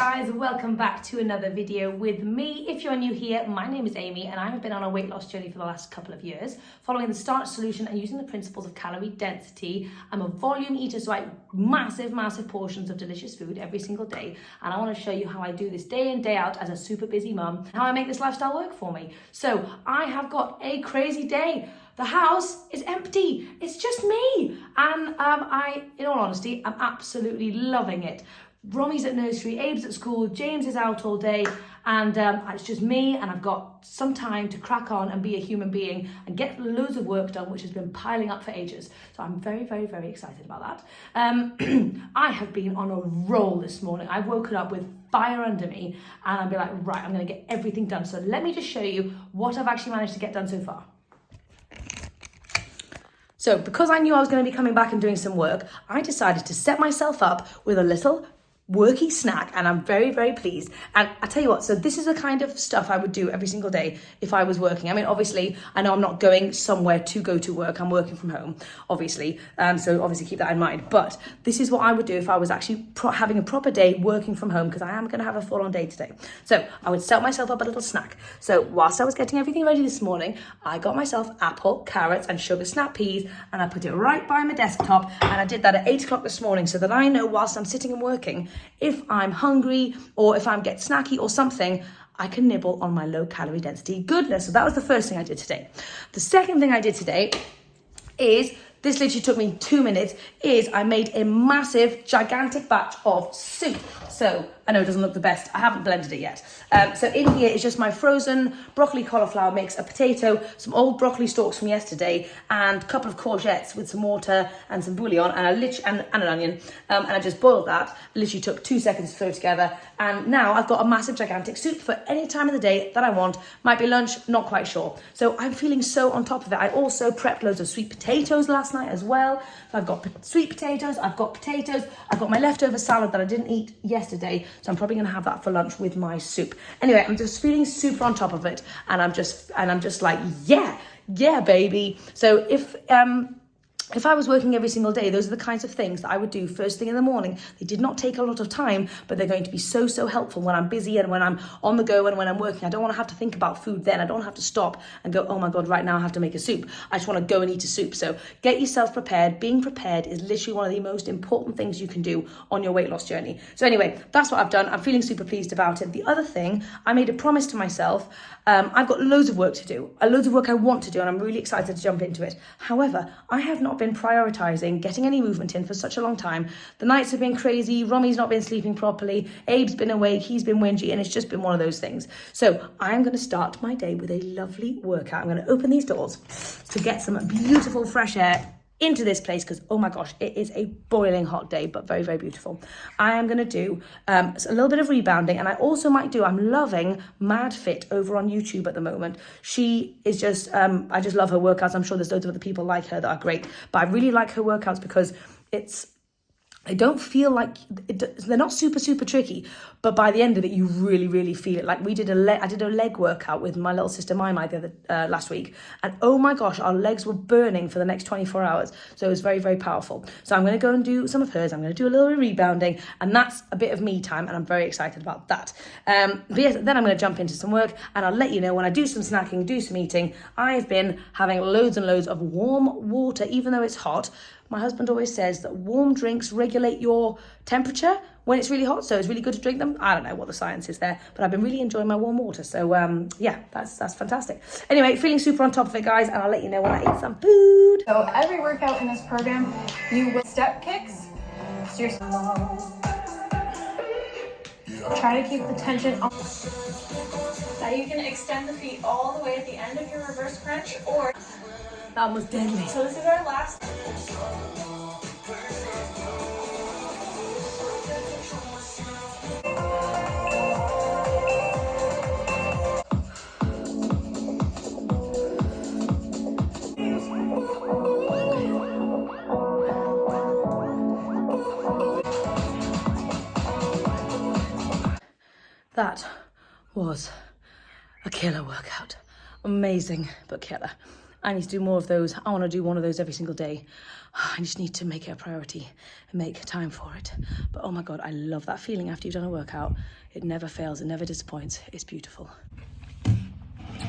guys, welcome back to another video with me. If you're new here, my name is Amy and I have been on a weight loss journey for the last couple of years, following the Starch Solution and using the principles of calorie density. I'm a volume eater, so I eat massive portions of delicious food every single day, and I want to show you how I do this day in, day out as a super busy mum, how I make this lifestyle work for me. So I have got a crazy day. The house is empty. It's just me. And in all honesty, I'm absolutely loving it. Romy's at nursery, Abe's at school, James is out all day, and it's just me, and I've got some time to crack on and be a human being and get loads of work done, which has been piling up for ages. So I'm very excited about that. I have been on a roll this morning. I've woken up with fire under me, and I'll be like, right, I'm gonna get everything done. So let me just show you what I've actually managed to get done so far. So because I knew I was going to be coming back and doing some work, I decided to set myself up with a little worky snack, and I'm very pleased. And I tell you what, so this is the kind of stuff I would do every single day if I was working. I mean, obviously, I know I'm not going somewhere to go to work. I'm working from home, obviously. So obviously keep that in mind. But this is what I would do if I was actually having a proper day working from home, because I am going to have a full-on day today. So I would set myself up a little snack. So whilst I was getting everything ready this morning, I got myself apple, carrots, and sugar snap peas, and I put it right by my desktop. And I did that at 8 o'clock this morning, so that I know whilst I'm sitting and working, if I'm hungry or if I get snacky or something, I can nibble on my low calorie density goodness. So that was the first thing I did today. The second thing I did today is, this literally took me 2 minutes, is I made a massive, gigantic batch of soup. So I know it doesn't look the best. I haven't blended it yet. So in here is just my frozen broccoli cauliflower mix, a potato, some old broccoli stalks from yesterday, and a couple of courgettes with some water and some bouillon, and an onion. And I just boiled that. Literally took 2 seconds to throw together. And now I've got a massive, gigantic soup for any time of the day that I want. Might be lunch, not quite sure. So I'm feeling so on top of it. I also prepped loads of sweet potatoes last night as well. So I've got sweet potatoes, I've got my leftover salad that I didn't eat yesterday. So I'm probably going to have that for lunch with my soup. Anyway, I'm just feeling super on top of it, and I'm just like, yeah, baby. So if I was working every single day, those are the kinds of things that I would do first thing in the morning. They did not take a lot of time, but they're going to be so helpful when I'm busy and when I'm on the go and when I'm working. I don't want to have to think about food then. I don't have to stop and go, oh my God, right now I have to make a soup. I just want to go and eat a soup. So get yourself prepared. Being prepared is literally one of the most important things you can do on your weight loss journey. So anyway, that's what I've done. I'm feeling super pleased about it. The other thing, I made a promise to myself. I've got loads of work to do, loads of work I want to do, and I'm really excited to jump into it. However, I have not been prioritizing getting any movement in for such a long time. The nights have been crazy. Romy's not been sleeping properly. Abe's been awake. He's been whingy, and it's just been one of those things. So I'm going to start my day with a lovely workout. I'm going to open these doors to get some beautiful fresh air into this place, because oh my gosh, it is a boiling hot day, but very beautiful. I am going to do a little bit of rebounding, and I also might do, I'm loving Mad Fit over on YouTube at the moment. She is just I just love her workouts. I'm sure there's loads of other people like her that are great, but I really like her workouts because they don't feel like they're not super tricky, but by the end of it, you really feel it. Like I did a leg workout with my little sister Mai last week, and oh my gosh, our legs were burning for the next 24 hours. So it was very powerful. So I'm going to go and do some of hers. I'm going to do a little bit of rebounding, and that's a bit of me time, and I'm very excited about that. But yes, then I'm going to jump into some work, and I'll let you know when I do some snacking, do some eating. I've been having loads and loads of warm water, even though it's hot. My husband always says that warm drinks regulate your temperature when it's really hot, so it's really good to drink them. I don't know what the science is there, but I've been really enjoying my warm water. So yeah, that's fantastic. Anyway, feeling super on top of it, guys, and I'll let you know when I eat some food. So every workout in this program, you will step kicks. So you're try to keep the tension on. Now you can extend the feet all the way at the end of your reverse crunch, or That was deadly. so this is our last. That was a killer workout. Amazing, but killer. I need to do more of those. I want to do one of those every single day. I just need to make it a priority and make time for it. But oh my God, I love that feeling after you've done a workout. It never fails, it never disappoints. It's beautiful.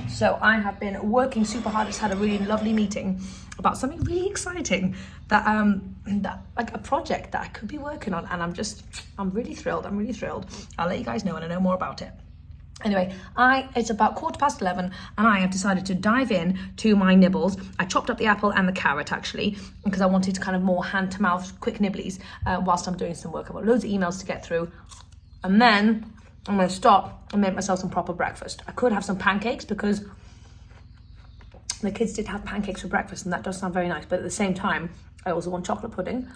So I have been working super hard. I just had a really lovely meeting about something really exciting that like a project that I could be working on, and I'm really thrilled. I'll let you guys know when I know more about it. Anyway, it's about 11:15 and I have decided to dive in to my nibbles. I chopped up the apple and the carrot actually because I wanted kind of more hand to mouth quick nibblies whilst I'm doing some work. I've got loads of emails to get through, and then I'm going to stop and make myself some proper breakfast. I could have some pancakes because the kids did have pancakes for breakfast and that does sound very nice, but at the same time I also want chocolate pudding.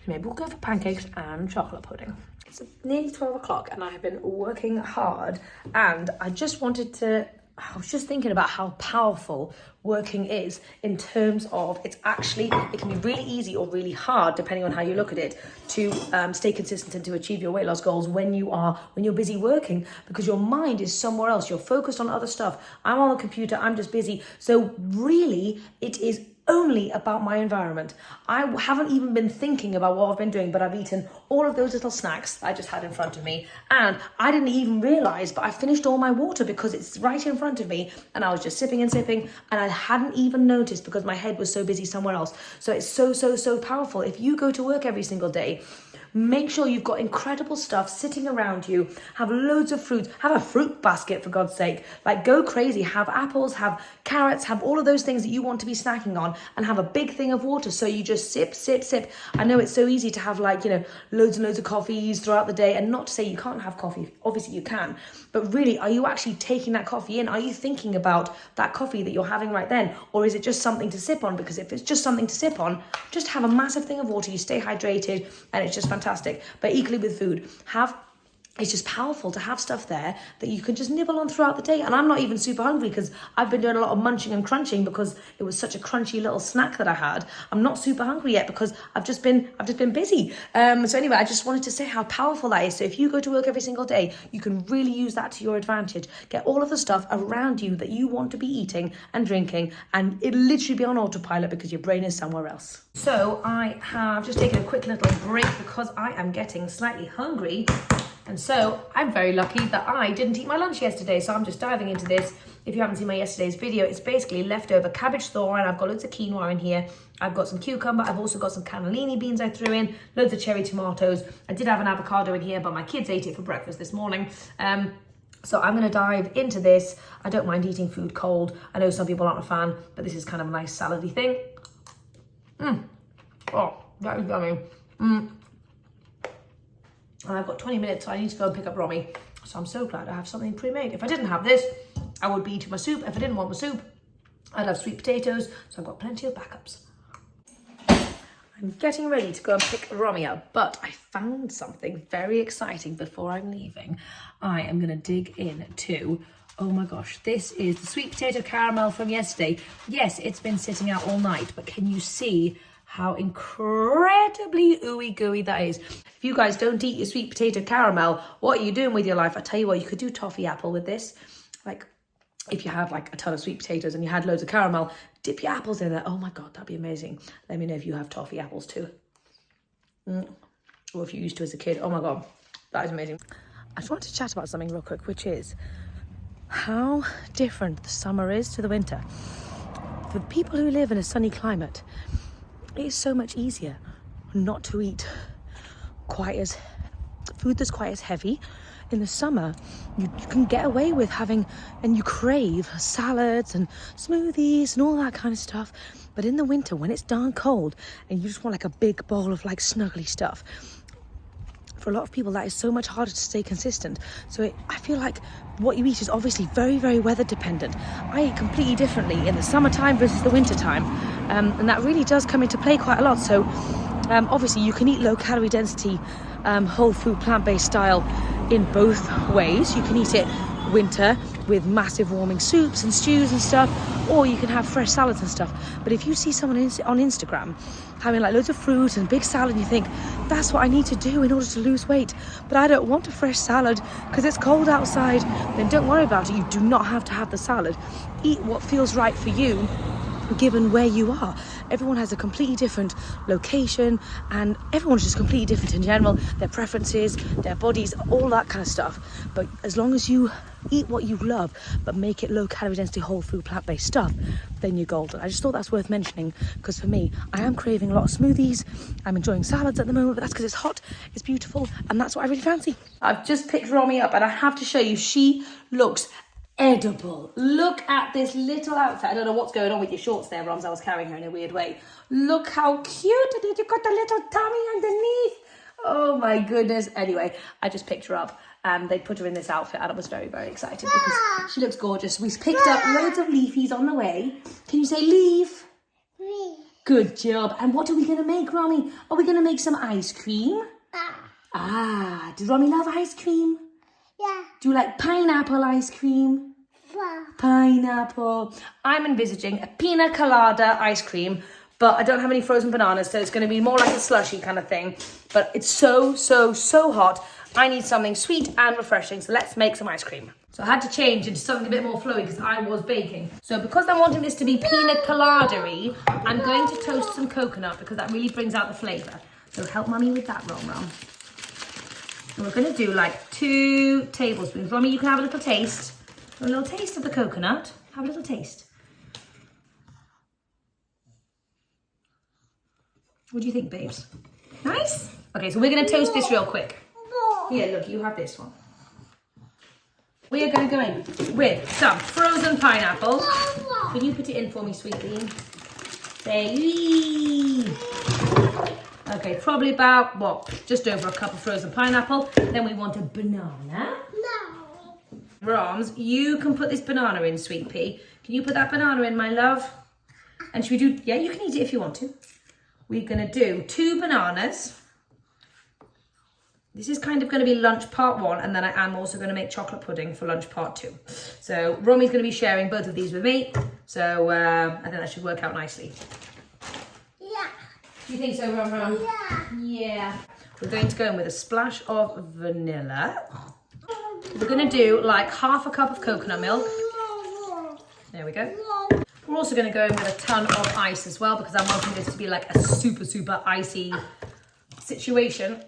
So maybe we'll go for pancakes and chocolate pudding. It's nearly 12 o'clock and I have been working hard, and I was just thinking about how powerful working is in terms of it can be really easy or really hard depending on how you look at it to stay consistent and to achieve your weight loss goals when you're busy working, because your mind is somewhere else. You're focused on other stuff. I'm on the computer, I'm just busy. So really it is only about my environment. I haven't even been thinking about what I've been doing, but I've eaten all of those little snacks that I just had in front of me, and I didn't even realize, but I finished all my water because it's right in front of me, and I was just sipping, and I hadn't even noticed because my head was so busy somewhere else. So it's so powerful. If you go to work every single day, make sure you've got incredible stuff sitting around you. Have loads of fruit. Have a fruit basket, for God's sake. Like, go crazy. Have apples, have carrots, have all of those things that you want to be snacking on, and have a big thing of water. So you just sip. I know it's so easy to have loads and loads of coffees throughout the day, and not to say you can't have coffee. Obviously you can. But really, are you actually taking that coffee in? Are you thinking about that coffee that you're having right then? Or is it just something to sip on? Because if it's just something to sip on, just have a massive thing of water. You stay hydrated, and it's just fantastic. But equally with food, it's just powerful to have stuff there that you can just nibble on throughout the day. And I'm not even super hungry because I've been doing a lot of munching and crunching because it was such a crunchy little snack that I had. I'm not super hungry yet because I've just been busy. So anyway, I just wanted to say how powerful that is. So if you go to work every single day, you can really use that to your advantage. Get all of the stuff around you that you want to be eating and drinking, and it'll literally be on autopilot because your brain is somewhere else. So I have just taken a quick little break because I am getting slightly hungry. And so I'm very lucky that I didn't eat my lunch yesterday, so I'm just diving into this. If you haven't seen my yesterday's video, it's basically leftover cabbage thaw, and I've got loads of quinoa in here. I've got some cucumber. I've also got some cannellini beans I threw in, loads of cherry tomatoes. I did have an avocado in here, but my kids ate it for breakfast this morning. So I'm going to dive into this. I don't mind eating food cold. I know some people aren't a fan, but this is kind of a nice salady thing. Oh, that is yummy. And I've got 20 minutes, so I need to go and pick up Romy. So I'm so glad I have something pre-made. If I didn't have this, I would be eating my soup. If I didn't want my soup, I'd have sweet potatoes. So I've got plenty of backups. I'm getting ready to go and pick Romy up, but I found something very exciting before I'm leaving. I am going to dig into, oh my gosh, this is the sweet potato caramel from yesterday. Yes, it's been sitting out all night, but can you see how incredibly ooey gooey that is? If you guys don't eat your sweet potato caramel, what are you doing with your life? I tell you what, you could do toffee apple with this. Like, if you had like a ton of sweet potatoes and you had loads of caramel, dip your apples in there. Oh my God, that'd be amazing. Let me know if you have toffee apples too. Or if you used to as a kid. Oh my God, that is amazing. I just wanted to chat about something real quick, which is how different the summer is to the winter. For people who live in a sunny climate, it is so much easier not to eat food that's quite as heavy. In the summer, you can get away with having, and you crave salads and smoothies and all that kind of stuff. But in the winter, when it's darn cold and you just want like a big bowl of like snuggly stuff, for a lot of people that is so much harder to stay consistent. So I feel like what you eat is obviously very, very weather dependent. I eat completely differently in the summertime versus the winter time, and that really does come into play quite a lot. So obviously you can eat low calorie density, whole food, plant-based style in both ways. You can eat it winter with massive warming soups and stews and stuff, or you can have fresh salads and stuff. But if you see someone on Instagram having like loads of fruit and big salad, you think, that's what I need to do in order to lose weight, but I don't want a fresh salad because it's cold outside, then don't worry about it. You do not have to have the salad. Eat what feels right for you given where you are. Everyone has a completely different location, and everyone's just completely different in general, their preferences, their bodies, all that kind of stuff. But as long as you eat what you love but make it low calorie density, whole food, plant-based stuff, then you're golden. I just thought that's worth mentioning, because for me, I am craving a lot of smoothies. I'm enjoying salads at the moment, but that's because it's hot, it's beautiful, and that's what I really fancy. I've just picked Romy up, and I have to show you, she looks edible. Look at this little outfit. I don't know what's going on with your shorts there, Roms. I was carrying her in a weird way. Look how cute it is. You've got the little tummy underneath. Oh my goodness. Anyway, I just picked her up and they put her in this outfit, and I was very, very excited because she looks gorgeous. We picked up loads of leafies on the way. Can you say leaf? Leaf. Good job. And what are we going to make, Romy? Are we going to make some ice cream? Does Romy love ice cream? Yeah. Do you like pineapple ice cream? Yeah. Pineapple. I'm envisaging a Piña Colada ice cream, but I don't have any frozen bananas, so it's going to be more like a slushy kind of thing. But it's so, so, so hot. I need something sweet and refreshing, so let's make some ice cream. So I had to change into something a bit more flowy because I was baking. So because I'm wanting this to be Piña Colada-y, I'm going to toast some coconut because that really brings out the flavour. So help Mummy with that, Rom. And we're going to do like 2 tablespoons. Romy, you can have a little taste. A little taste of the coconut. Have a little taste. What do you think, babes? Nice? Okay, so we're going to toast this real quick. Here, look, you have this one. We are going to go in with some frozen pineapple. Can you put it in for me, sweetie? Say wee. Okay, probably about, just over a cup of frozen pineapple. Then we want a banana. No. Roms, you can put this banana in, Sweet Pea. Can you put that banana in, my love? And should we do, yeah, you can eat it if you want to. We're going to do 2 bananas. This is kind of going to be lunch part 1, and then I am also going to make chocolate pudding for lunch part 2. So Romy's going to be sharing both of these with me. So I think that should work out nicely. Do you think so, Rom? Yeah. We're going to go in with a splash of vanilla. We're going to do like half a cup of coconut milk. There we go. We're also going to go in with a ton of ice as well, because I'm wanting this to be like a super, super icy situation.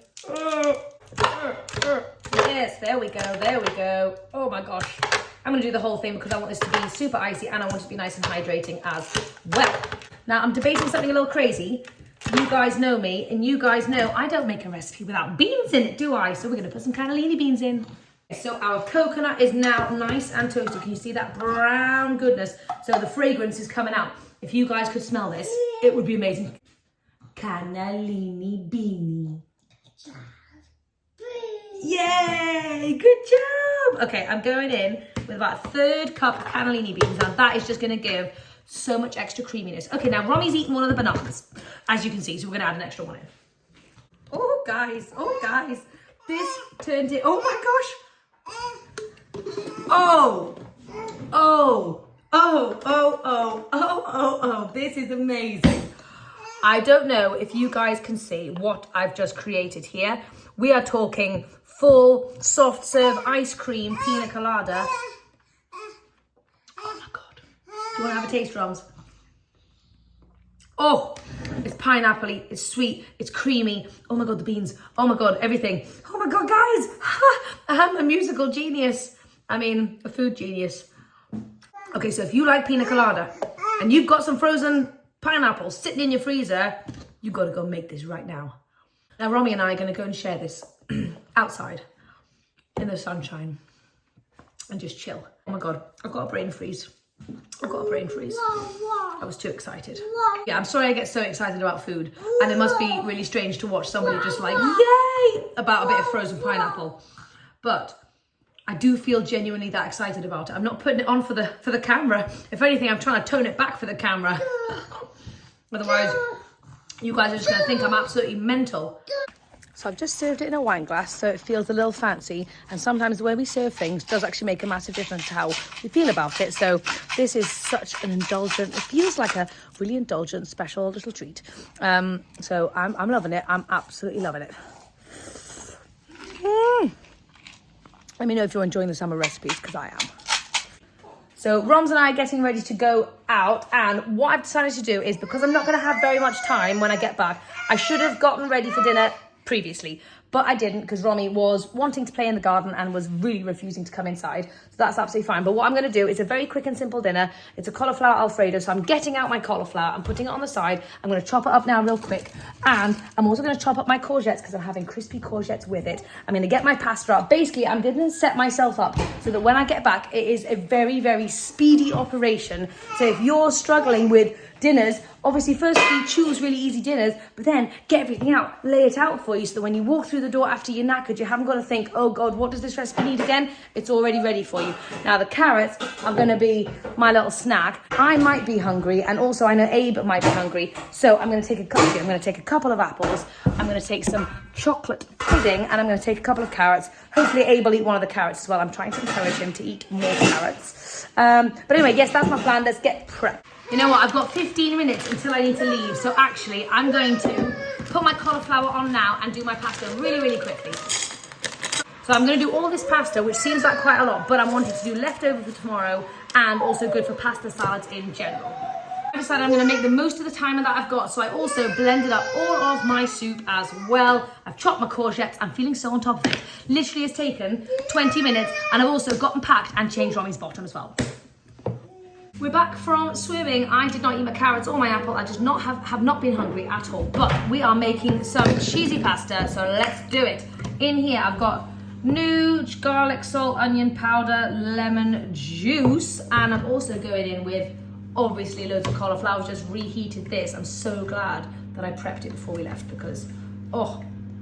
Yes, there we go, there we go. Oh my gosh. I'm going to do the whole thing because I want this to be super icy and I want it to be nice and hydrating as well. Now, I'm debating something a little crazy. You guys know me, and you guys know I don't make a recipe without beans in it, do I? So we're going to put some cannellini beans in. So our coconut is now nice and toasted. Can you see that brown goodness? So the fragrance is coming out. If you guys could smell this, it would be amazing. Cannellini beanie. Yay! Good job! Okay, I'm going in with about a 1/3 cup of cannellini beans. Now that is just going to give so much extra creaminess. Okay, now Romy's eaten one of the bananas, as you can see, so we're going to add an extra one in. Oh, guys, this turned it, oh my gosh. Oh, this is amazing. I don't know if you guys can see what I've just created here. We are talking full soft serve ice cream Piña Colada. Oh my God. Do you want to have a taste, Roms? Oh, it's pineapple-y, it's sweet, it's creamy. Oh my God, the beans. Oh my God, everything. Oh my God, guys, I'm a musical genius. I mean, a food genius. Okay, so if you like Piña Colada and you've got some frozen pineapple sitting in your freezer, you got to go make this right now. Now, Romy and I are going to go and share this outside in the sunshine and just chill. Oh my God, I've got a brain freeze. I was too excited. Yeah, I'm sorry I get so excited about food, and it must be really strange to watch somebody just like, yay, about a bit of frozen pineapple. But I do feel genuinely that excited about it. I'm not putting it on for the camera. If anything, I'm trying to tone it back for the camera. Otherwise, you guys are just gonna think I'm absolutely mental. So I've just served it in a wine glass, so it feels a little fancy. And sometimes the way we serve things does actually make a massive difference to how we feel about it. So this is such an indulgent, it feels like a really indulgent, special little treat. So I'm loving it. I'm absolutely loving it. Let me know if you're enjoying the summer recipes, because I am. So Roms and I are getting ready to go out, and what I've decided to do is, because I'm not going to have very much time when I get back, I should have gotten ready for dinner previously, but I didn't because Romy was wanting to play in the garden and was really refusing to come inside. So that's absolutely fine. But what I'm going to do is a very quick and simple dinner. It's a cauliflower Alfredo. So I'm getting out my cauliflower. I'm putting it on the side. I'm going to chop it up now real quick. And I'm also going to chop up my courgettes because I'm having crispy courgettes with it. I'm going to get my pasta up. Basically, I'm going to set myself up so that when I get back, it is a very, very speedy operation. So if you're struggling with dinners, obviously firstly choose really easy dinners, but then get everything out, lay it out for you so that when you walk through the door after you're knackered, you haven't got to think, oh God, what does this recipe need again? It's already ready for you. Now the carrots are going to be my little snack. I might be hungry, and also I know Abe might be hungry, so I'm going to take a couple of apples, I'm going to take some chocolate pudding, and I'm going to take a couple of carrots. Hopefully Abe will eat one of the carrots as well. I'm trying to encourage him to eat more carrots. But anyway, yes, that's my plan. Let's get prepped. You know what, I've got 15 minutes until I need to leave, so actually I'm going to put my cauliflower on now and do my pasta really, really quickly. So I'm going to do all this pasta, which seems like quite a lot, but I'm wanting to do leftover for tomorrow and also good for pasta salads in general. I decided I'm going to make the most of the time that I've got, so I also blended up all of my soup as well. I've chopped my courgettes. I'm feeling so on top of it. Literally has taken 20 minutes, and I've also gotten packed and changed Romy's bottom as well. We're back from swimming. I did not eat my carrots or my apple. I just have not been hungry at all. But we are making some cheesy pasta, so let's do it. In here, I've got nooch, garlic, salt, onion powder, lemon juice, and I'm also going in with obviously loads of cauliflower. I've just reheated this. I'm so glad that I prepped it before we left because,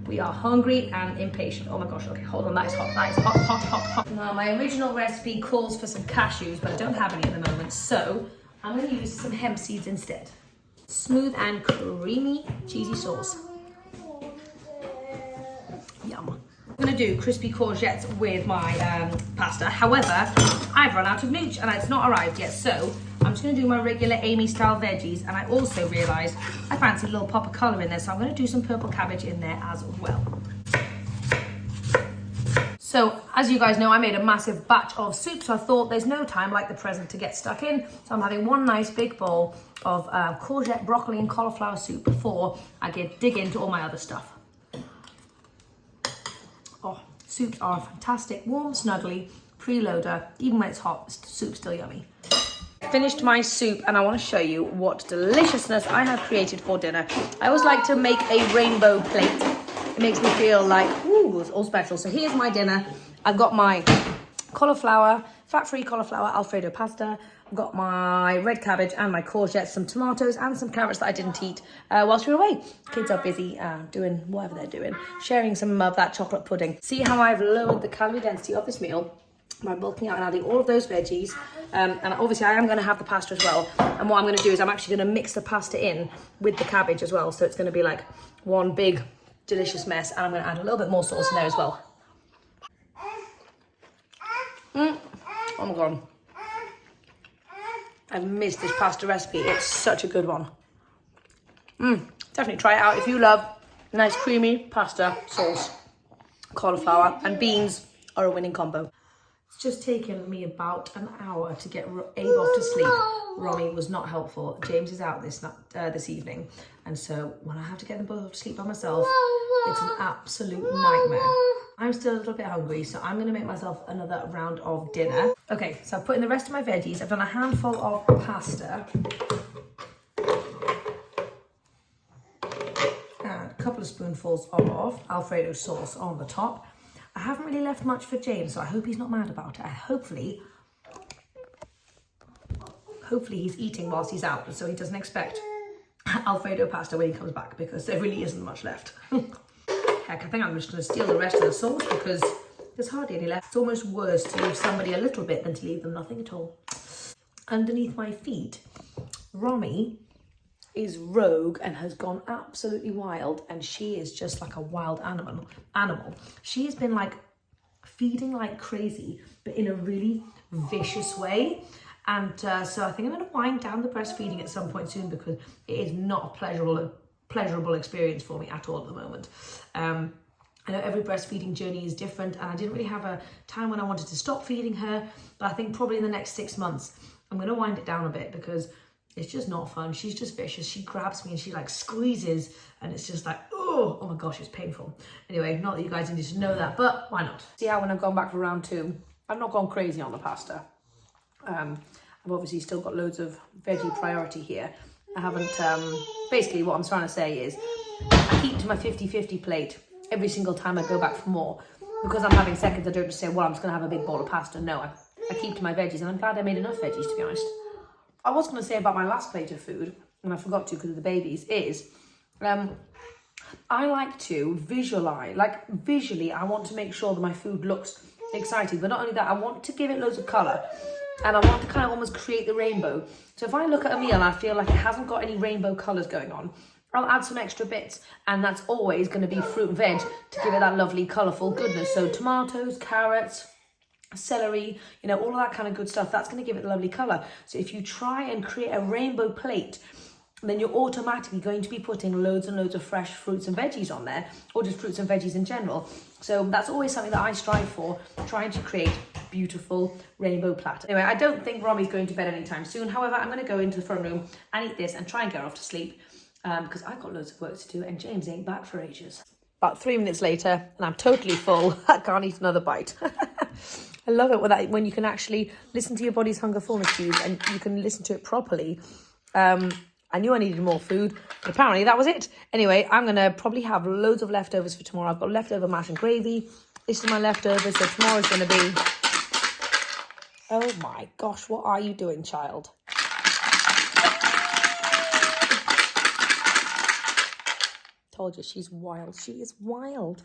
we are hungry and impatient. Oh my gosh, okay, hold on, that is hot, hot. Now, my original recipe calls for some cashews, but I don't have any at the moment, so I'm gonna use some hemp seeds instead. Smooth and creamy cheesy sauce. Yum. I'm gonna do crispy courgettes with my pasta. However, I've run out of nooch and it's not arrived yet, so I'm just gonna do my regular Amy style veggies, and I also realized I fancy a little pop of color in there, so I'm gonna do some purple cabbage in there as well. So as you guys know, I made a massive batch of soup, so I thought there's no time like the present to get stuck in. So I'm having one nice big bowl of courgette, broccoli and cauliflower soup before I dig into all my other stuff. Oh, soups are fantastic, warm, snuggly, preloader. Even when it's hot, soup's still yummy. Finished my soup, and I want to show you what deliciousness I have created for dinner. I always like to make a rainbow plate. It makes me feel like, ooh, it's all special. So here's my dinner. I've got my cauliflower, fat-free cauliflower Alfredo pasta. I've got my red cabbage and my courgettes, some tomatoes and some carrots that I didn't eat whilst we were away. Kids are busy doing whatever they're doing, sharing some of that chocolate pudding. See how I've lowered the calorie density of this meal by bulking out and adding all of those veggies. And obviously I am going to have the pasta as well. And what I'm going to do is I'm actually going to mix the pasta in with the cabbage as well. So it's going to be like one big delicious mess. And I'm going to add a little bit more sauce in there as well. Oh my God. I've missed this pasta recipe. It's such a good one. Definitely try it out if you love nice creamy pasta sauce. Cauliflower and beans are a winning combo. It's just taken me about an hour to get Abe off to sleep. Romy was not helpful. James is out this evening, and so when I have to get them both off to sleep by myself, it's an absolute nightmare. I'm still a little bit hungry, so I'm going to make myself another round of dinner. Okay, so I've put in the rest of my veggies. I've done a handful of pasta and a couple of spoonfuls of Alfredo sauce on the top. I haven't really left much for James, so I hope he's not mad about it. Hopefully he's eating whilst he's out, so he doesn't expect Alfredo pasta when he comes back, because there really isn't much left. Heck, I think I'm just going to steal the rest of the sauce because there's hardly any left. It's almost worse to leave somebody a little bit than to leave them nothing at all. Underneath my feet, Romy is rogue and has gone absolutely wild, and she is just like a wild animal. She has been like feeding like crazy, but in a really vicious way. And so I think I'm going to wind down the breastfeeding at some point soon, because it is not a pleasurable experience for me at all at the moment. I know every breastfeeding journey is different, and I didn't really have a time when I wanted to stop feeding her, but I think probably in the next 6 months, I'm going to wind it down a bit because it's just not fun. She's just vicious. She grabs me and she like squeezes, and it's just like, oh my gosh, it's painful. Anyway, not that you guys need to know that, but why not? See how when I've gone back for round 2, I've not gone crazy on the pasta. I've obviously still got loads of Veggie Priority here. I haven't, basically what I'm trying to say is I keep to my 50-50 plate every single time I go back for more. Because I'm having seconds, I don't just say, well, I'm just going to have a big bowl of pasta. No, I keep to my veggies, and I'm glad I made enough veggies, to be honest. I was going to say about my last plate of food, and I forgot to because of the babies, is I like to visualize, like visually, I want to make sure that my food looks exciting. But not only that, I want to give it loads of colour. And I want to kind of almost create the rainbow. So if I look at a meal and I feel like it hasn't got any rainbow colours going on, I'll add some extra bits. And that's always going to be fruit and veg to give it that lovely, colourful goodness. So tomatoes, carrots, celery, you know, all of that kind of good stuff. That's going to give it a lovely colour. So if you try and create a rainbow plate, then you're automatically going to be putting loads and loads of fresh fruits and veggies on there, or just fruits and veggies in general. So that's always something that I strive for, trying to create beautiful rainbow platter. Anyway, I don't think Romy's going to bed anytime soon. However, I'm going to go into the front room and eat this and try and get her off to sleep because I've got loads of work to do and James ain't back for ages. About 3 minutes later and I'm totally full. I can't eat another bite. I love it when you can actually listen to your body's hunger fullness cues and you can listen to it properly. I knew I needed more food, but apparently that was it. Anyway, I'm going to probably have loads of leftovers for tomorrow. I've got leftover mash and gravy. This is my leftovers, so tomorrow's going to be... Oh my gosh, what are you doing, child? Told you, she's wild. She is wild.